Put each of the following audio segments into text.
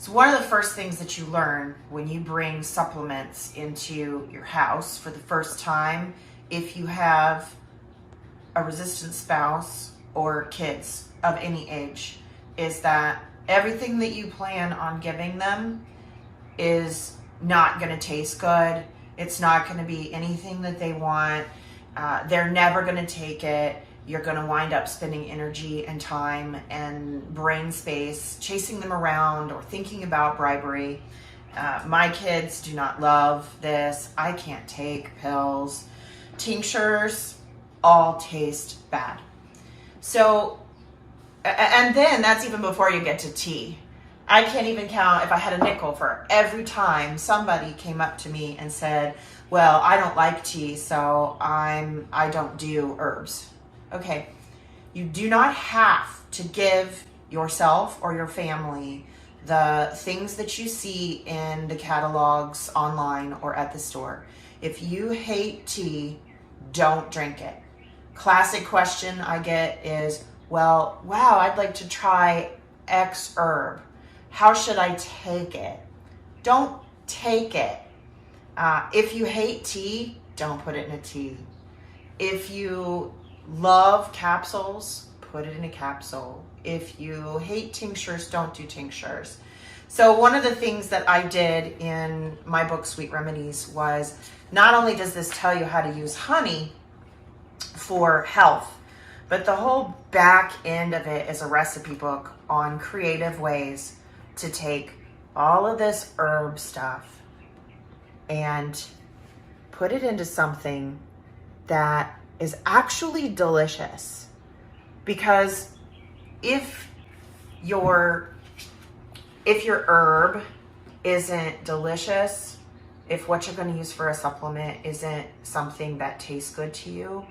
So one of the first things that you learn when you bring supplements into your house for the first time, if you have a resistant spouse or kids of any age, is that everything that you plan on giving them is not going to taste good. It's not going to be anything that they want. They're never going to take it. You're going to wind up spending energy and time and brain space chasing them around or thinking about bribery. My kids do not love this. I can't take pills. Tinctures all taste bad. So, and then that's even before you get to tea. I can't even count if I had a nickel for every time somebody came up to me and said, well, I don't like tea, so I don't do herbs. Okay, you do not have to give yourself or your family the things that you see in the catalogs online or at the store. If you hate tea, don't drink it. Classic question I get is, well, wow, I'd like to try X herb. How should I take it? Don't take it. If you hate tea, don't put it in a tea. If you love capsules, put it in a capsule. If you hate tinctures, don't do tinctures. So one of the things that I did in my book, Sweet Remedies, was not only does this tell you how to use honey for health, but the whole back end of it is a recipe book on creative ways to take all of this herb stuff and put it into something that is actually delicious. Because if your herb isn't delicious, if what you're going to use for a supplement isn't something that tastes good to you,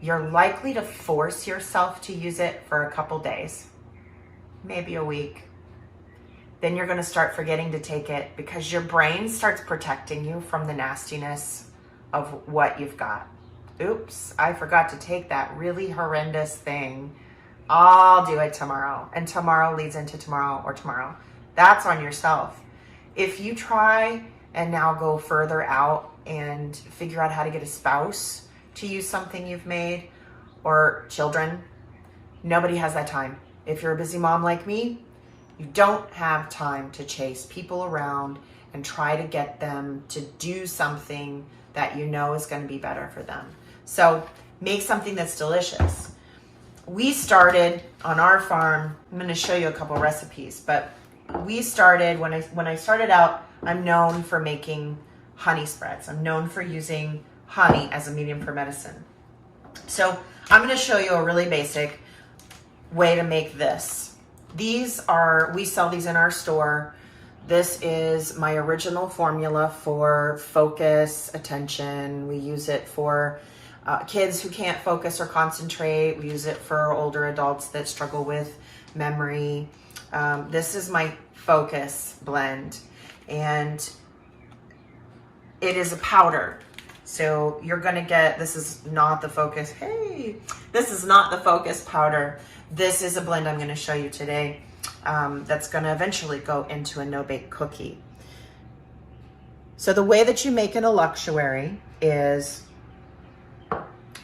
you're likely to force yourself to use it for a couple days, maybe a week. Then you're going to start forgetting to take it because your brain starts protecting you from the nastiness of what you've got. Oops, I forgot to take that really horrendous thing. I'll do it tomorrow. And tomorrow leads into tomorrow or tomorrow. That's on yourself. If you try and now go further out and figure out how to get a spouse to use something you've made, or children, nobody has that time. If you're a busy mom like me, you don't have time to chase people around and try to get them to do something that you know is going to be better for them. So make something that's delicious. We started on our farm, I'm going to show you a couple recipes, but we started, when I started out, I'm known for making honey spreads. I'm known for using honey as a medium for medicine. So I'm going to show you a really basic way to make this. We sell these in our store. This is my original formula for focus, attention. We use it for kids who can't focus or concentrate. We use it for older adults that struggle with memory. This is my focus blend, and it is a powder. So you're going to get, this is not the focus. Hey, this is not the focus powder. This is a blend I'm going to show you today that's going to eventually go into a no-bake cookie. So the way that you make an eluxuary is,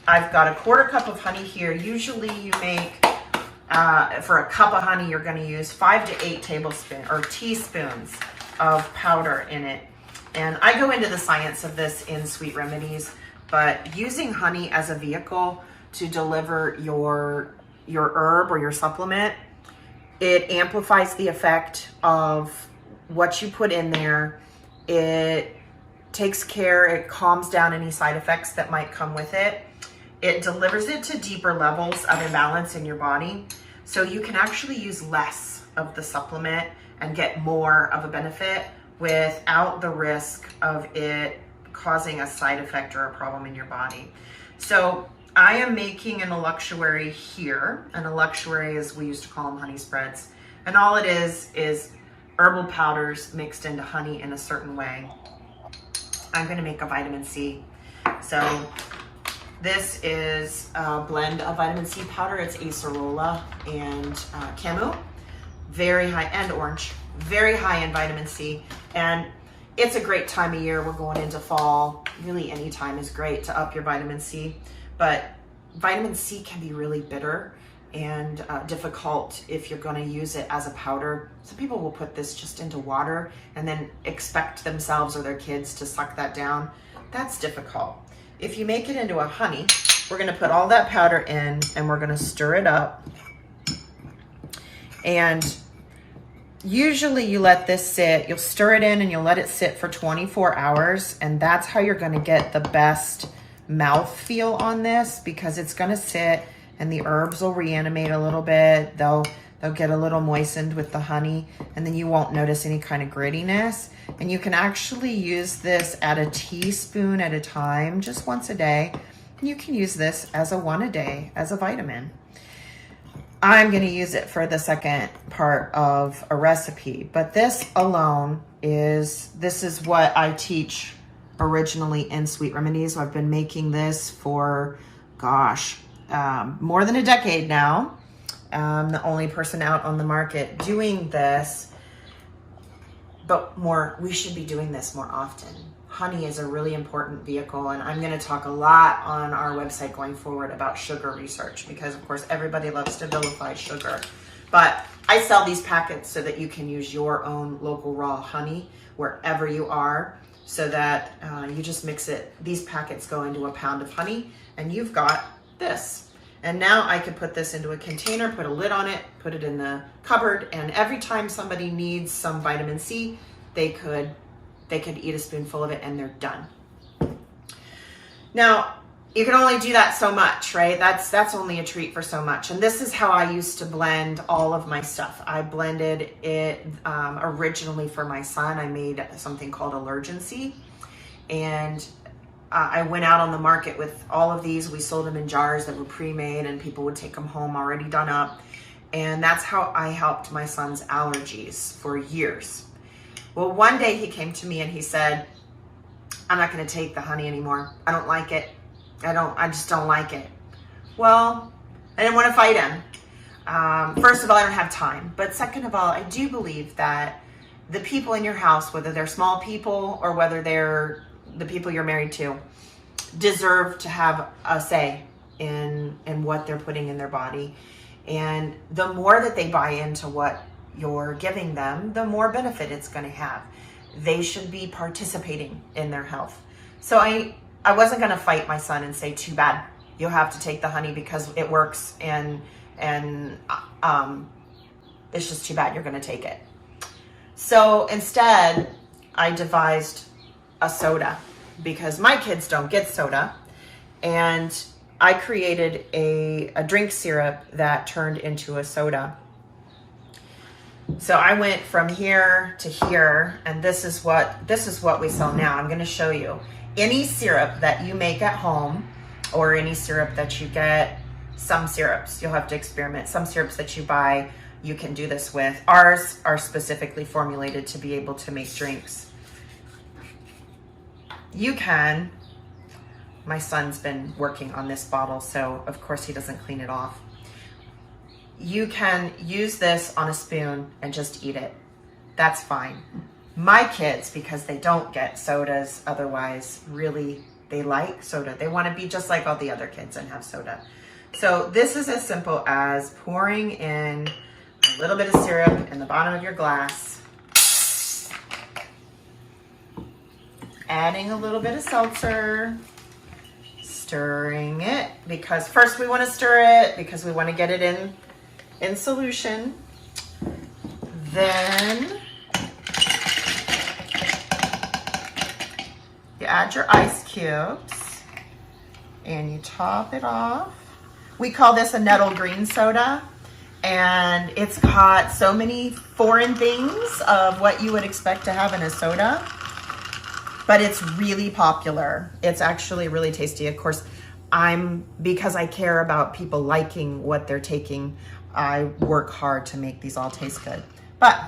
I've got a quarter cup of honey here. Usually you make, for a cup of honey, you're going to use 5 to 8 tablespoons or teaspoons of powder in it. And I go into the science of this in Sweet Remedies, but using honey as a vehicle to deliver your herb or your supplement, it amplifies the effect of what you put in there. It takes care, it calms down any side effects that might come with it. It delivers it to deeper levels of imbalance in your body. So you can actually use less of the supplement and get more of a benefit without the risk of it causing a side effect or a problem in your body. So I am making an eluxuary here. An eluxuary, as we used to call them, honey spreads. And all it is herbal powders mixed into honey in a certain way. I'm gonna make a vitamin C. So this is a blend of vitamin C powder. It's acerola and camu. Very high, and orange. very high in vitamin C, and it's a great time of year. We're going into fall. Really, any time is great to up your vitamin C, but vitamin C can be really bitter and difficult if you're going to use it as a powder. Some people will put this just into water and then expect themselves or their kids to suck that down. That's difficult. If you make it into a honey, we're going to put all that powder in and we're going to stir it up. And usually you let this sit, you'll stir it in and you'll let it sit for 24 hours. And that's how you're going to get the best mouth feel on this, because it's going to sit and the herbs will reanimate a little bit. They'll get a little moistened with the honey, and then you won't notice any kind of grittiness. And you can actually use this at a teaspoon at a time, just once a day. You can use this as a one a day, as a vitamin. I'm gonna use it for the second part of a recipe, but this alone this is what I teach originally in Sweet Remedies. I've been making this for, gosh, more than a decade now. I'm the only person out on the market doing this, but we should be doing this more often. Honey is a really important vehicle, and I'm going to talk a lot on our website going forward about sugar research, because of course everybody loves to vilify sugar. But I sell these packets so that you can use your own local raw honey wherever you are, so that you just mix it. These packets go into a pound of honey, and you've got this. And now I could put this into a container, put a lid on it, put it in the cupboard, and every time somebody needs some vitamin C, they could eat a spoonful of it and they're done. Now, you can only do that so much, right? That's only a treat for so much. And this is how I used to blend all of my stuff. I blended it originally for my son. I made something called Allergency, and I went out on the market with all of these. We sold them in jars that were pre-made, and people would take them home already done up. And that's how I helped my son's allergies for years. Well, one day he came to me and he said, I'm not going to take the honey anymore. I don't like it. I just don't like it. Well, I didn't want to fight him. First of all, I don't have time. But second of all, I do believe that the people in your house, whether they're small people or whether they're the people you're married to, deserve to have a say in what they're putting in their body. And the more that they buy into what you're giving them, the more benefit it's going to have. They should be participating in their health. So I wasn't going to fight my son and say, too bad, you'll have to take the honey because it works, and it's just too bad you're going to take it. So instead, I devised a soda, because my kids don't get soda, and I created a drink syrup that turned into a soda. So I went from here to here, and this is what we sell now. I'm going to show you. Any syrup that you make at home, or any syrup that you get, some syrups you'll have to experiment. Some syrups that you buy, you can do this with. Ours are specifically formulated to be able to make drinks. You can. My son's been working on this bottle, so of course he doesn't clean it off. You can use this on a spoon and just eat it. That's fine. My kids, because they don't get sodas otherwise, really, they like soda. They want to be just like all the other kids and have soda. So this is as simple as pouring in a little bit of syrup in the bottom of your glass, adding a little bit of seltzer, stirring it, because first we want to stir it because we want to get it in solution. Then you add your ice cubes and you top it off. We call this a nettle green soda, and it's got so many foreign things of what you would expect to have in a soda, but it's really popular. It's actually really tasty. Of course, because I care about people liking what they're taking, I work hard to make these all taste good. But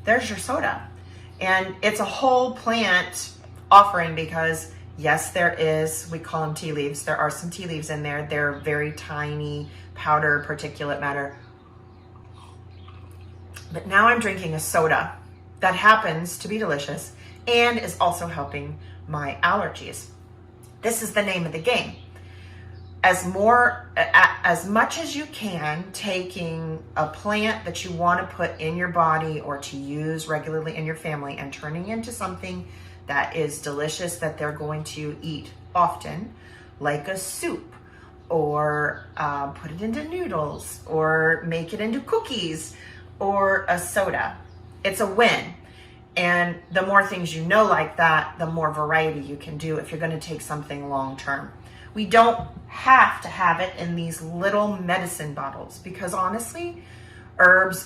there's your soda. And it's a whole plant offering, because yes, there is, we call them tea leaves. There are some tea leaves in there. They're very tiny powder particulate matter. But now I'm drinking a soda that happens to be delicious and is also helping my allergies. This is the name of the game. As much as you can, taking a plant that you want to put in your body or to use regularly in your family and turning into something that is delicious that they're going to eat often, like a soup, or put it into noodles, or make it into cookies, or a soda. It's a win. And the more things you know like that, the more variety you can do if you're going to take something long term. We don't have to have it in these little medicine bottles, because honestly, herbs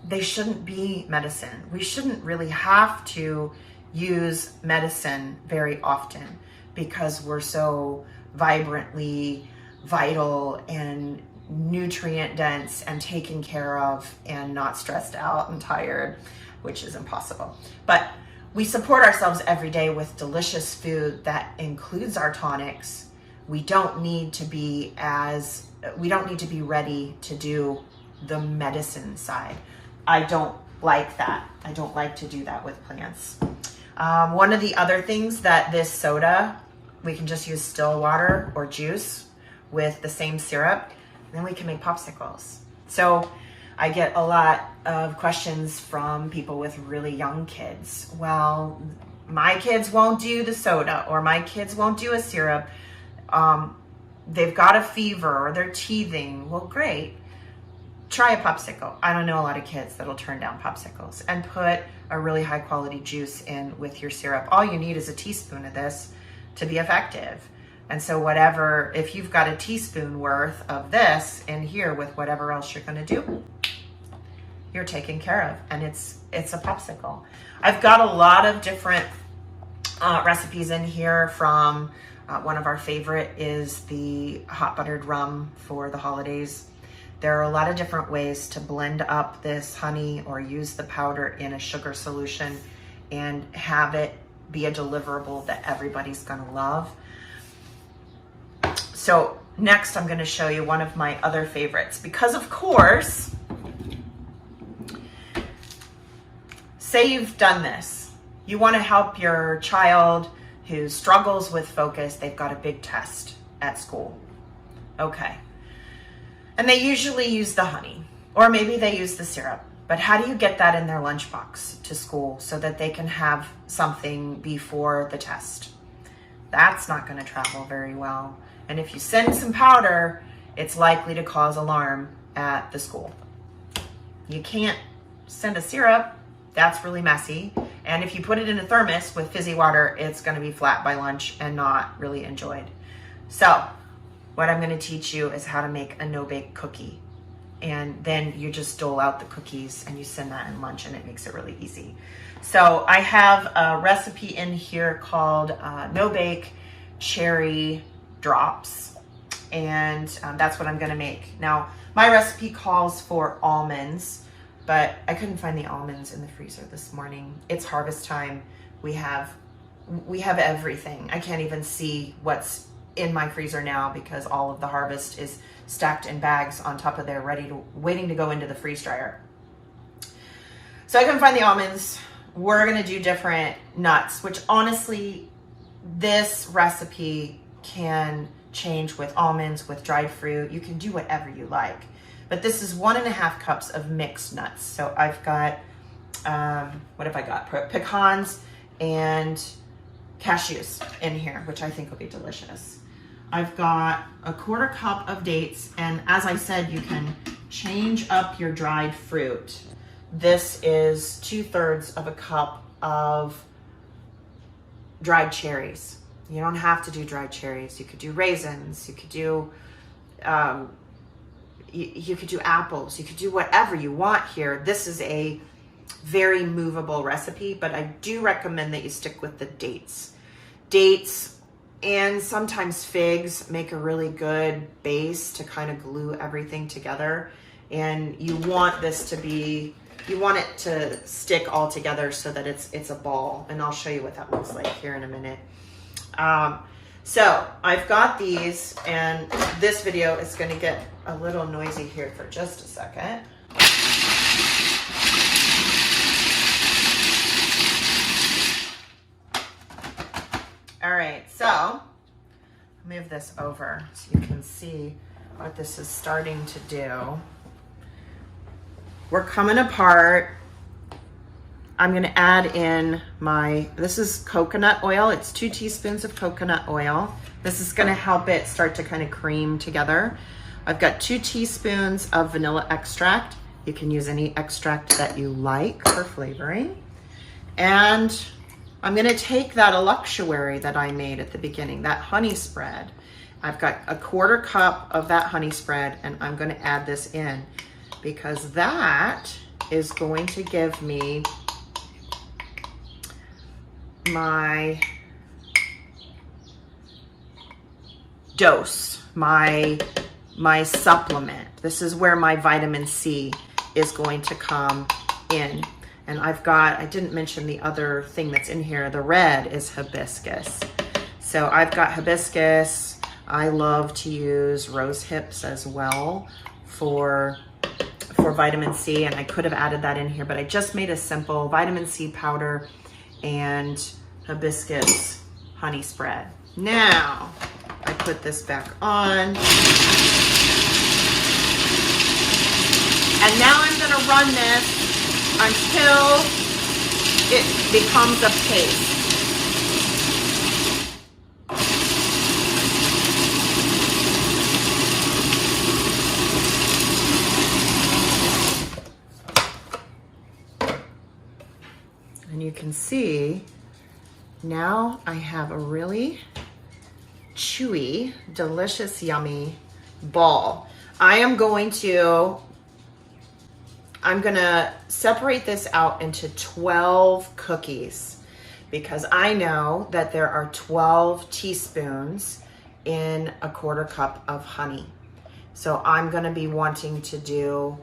they shouldn't be medicine. We shouldn't really have to use medicine very often because we're so vibrantly vital and nutrient dense and taken care of and not stressed out and tired, which is impossible. But we support ourselves every day with delicious food that includes our tonics. We don't need to be ready to do the medicine side. I don't like that. I don't like to do that with plants. One of the other things that this soda, we can just use still water or juice with the same syrup, and then we can make popsicles. So I get a lot of questions from people with really young kids. Well, my kids won't do the soda, or my kids won't do a syrup. They've got a fever or they're teething. Well, great. Try a popsicle. I don't know a lot of kids that'll turn down popsicles, and put a really high quality juice in with your syrup. All you need is a teaspoon of this to be effective. And so if you've got a teaspoon worth of this in here with whatever else you're going to do, you're taken care of, and it's a popsicle. I've got a lot of different recipes in here. From one of our favorite is the hot buttered rum for the holidays. There are a lot of different ways to blend up this honey or use the powder in a sugar solution and have it be a deliverable that everybody's going to love. So next I'm going to show you one of my other favorites, because of course, say you've done this. You want to help your child who struggles with focus. They've got a big test at school. Okay. And they usually use the honey, or maybe they use the syrup. But how do you get that in their lunchbox to school so that they can have something before the test? That's not going to travel very well. And if you send some powder, it's likely to cause alarm at the school. You can't send a syrup. That's really messy. And if you put it in a thermos with fizzy water, it's going to be flat by lunch and not really enjoyed. So what I'm going to teach you is how to make a no-bake cookie. And then you just dole out the cookies and you send that in lunch, and it makes it really easy. So I have a recipe in here called no-bake cherry drops. And that's what I'm going to make. Now, my recipe calls for almonds, but I couldn't find the almonds in the freezer this morning. It's harvest time. We have everything. I can't even see what's in my freezer now because all of the harvest is stacked in bags on top of there, waiting to go into the freeze dryer. So I couldn't find the almonds. We're gonna do different nuts, which honestly, this recipe can change with almonds, with dried fruit. You can do whatever you like. But this is 1.5 cups of mixed nuts. So I've got, what have I got? Pecans and cashews in here, which I think will be delicious. I've got 1/4 cup of dates. And as I said, you can change up your dried fruit. This is 2/3 of a cup of dried cherries. You don't have to do dried cherries. You could do raisins. You could do you could do apples. You could do whatever you want here. This is a very movable recipe, but I do recommend that you stick with the dates. Dates and sometimes figs make a really good base to kind of glue everything together. And you want this to be, you want it to stick all together so that it's a ball. And I'll show you what that looks like here in a minute. So I've got these, and this video is going to get a little noisy here for just a second. So, move this over so you can see what this is starting to do. We're coming apart. I'm going to add in this is coconut oil. It's 2 teaspoons of coconut oil. This is going to help it start to kind of cream together. I've got 2 teaspoons of vanilla extract. You can use any extract that you like for flavoring. And I'm going to take that eluxuary that I made at the beginning, that honey spread. I've got a 1/4 cup of that honey spread, and I'm going to add this in because that is going to give me my dose, my supplement. This is where my vitamin C is going to come in. And I didn't mention the other thing that's in here. The red is hibiscus. So I've got hibiscus. I love to use rose hips as well for vitamin C, and I could have added that in here, but I just made a simple vitamin C powder and hibiscus honey spread. Now, I put this back on. And now I'm gonna run this until it becomes a paste. And you can see now I have a really chewy, delicious, yummy ball. I'm gonna separate this out into 12 cookies because I know that there are 12 teaspoons in a 1/4 cup of honey. So I'm gonna be wanting to do,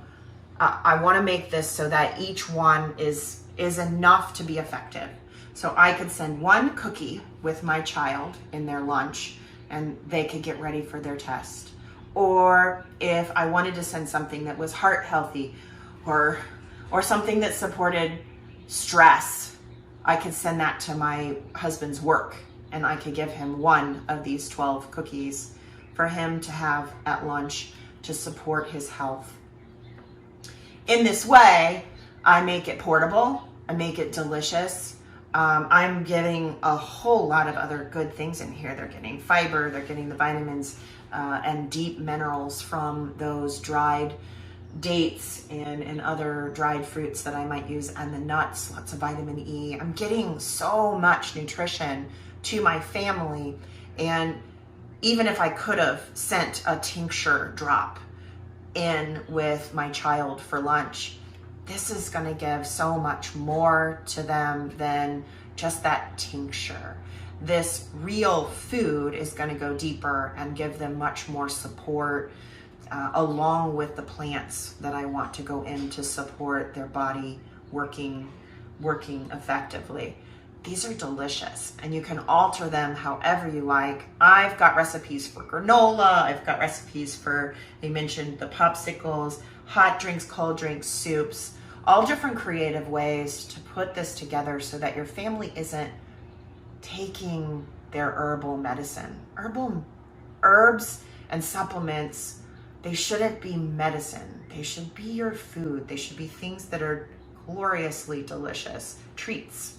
I wanna make this so that each one is enough to be effective. So I could send 1 cookie with my child in their lunch and they could get ready for their test. Or if I wanted to send something that was heart healthy, or something that supported stress, I could send that to my husband's work and I could give him 1 of these 12 cookies for him to have at lunch to support his health. In this way, I make it portable, I make it delicious. I'm getting a whole lot of other good things in here. They're getting fiber, they're getting the vitamins and deep minerals from those dried dates and other dried fruits that I might use, and the nuts, lots of vitamin E. I'm getting so much nutrition to my family, and even if I could have sent a tincture drop in with my child for lunch, this is going to give so much more to them than just that tincture. This real food is going to go deeper and give them much more support, along with the plants that I want to go in to support their body working effectively. These are delicious, and you can alter them however you like. I've got recipes for granola. I've got recipes for, they mentioned the popsicles, hot drinks, cold drinks, soups, all different creative ways to put this together so that your family isn't taking their herbal medicine. Herbs and supplements, they shouldn't be medicine. They should be your food. They should be things that are gloriously delicious, treats.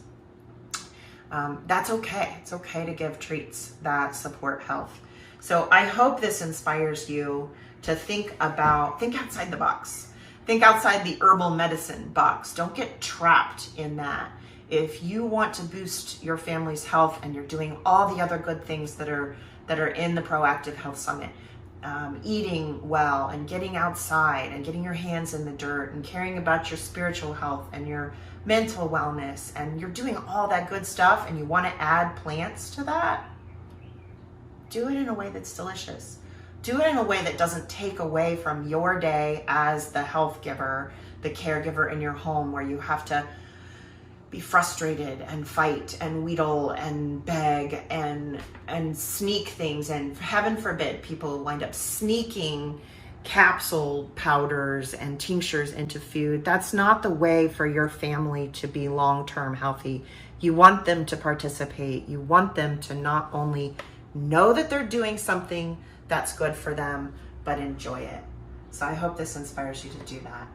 That's okay. It's okay to give treats that support health. So I hope this inspires you to think outside the box. Think outside the herbal medicine box. Don't get trapped in that. If you want to boost your family's health and you're doing all the other good things that are in the Proactive Health Summit, eating well and getting outside and getting your hands in the dirt and caring about your spiritual health and your mental wellness, and you're doing all that good stuff and you want to add plants to that, do it in a way that's delicious. Do it in a way that doesn't take away from your day as the health giver, the caregiver in your home, where you have to be frustrated and fight and wheedle and beg and sneak things, and heaven forbid people wind up sneaking capsule powders and tinctures into food. That's not the way for your family to be long-term healthy. You want them to participate. You want them to not only know that they're doing something that's good for them, but enjoy it. So I hope this inspires you to do that.